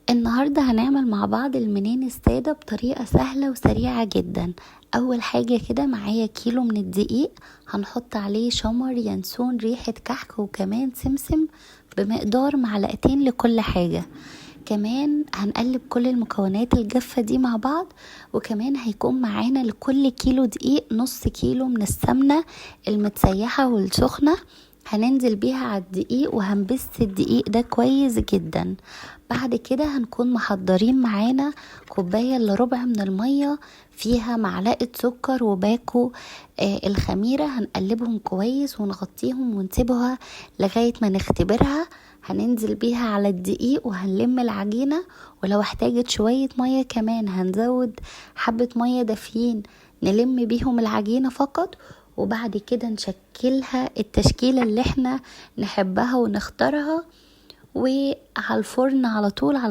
النهاردة هنعمل مع بعض المنين السادة بطريقة سهلة وسريعة جدا. اول حاجة كده معايا كيلو من الدقيق، هنحط عليه شمر، ينسون، ريحة كحك، وكمان سمسم بمقدار معلقتين لكل حاجة. كمان هنقلب كل المكونات الجافة دي مع بعض، وكمان هيكون معانا لكل كيلو دقيق نص كيلو من السمنة المتسيحة والسخنة، هننزل بيها على الدقيق وهنبس الدقيق ده كويس جدا. بعد كده هنكون محضرين معانا كوباية الا ربع من المية، فيها معلقة سكر وباكو الخميرة، هنقلبهم كويس ونغطيهم ونسيبها لغاية ما نختبرها. هننزل بيها على الدقيق وهنلم العجينة، ولو احتاجت شوية مية كمان هنزود حبة مية دافيين نلم بيهم العجينة فقط. وبعد كده نشكلها التشكيلة اللي احنا نحبها ونختارها، وعلى الفرن على طول على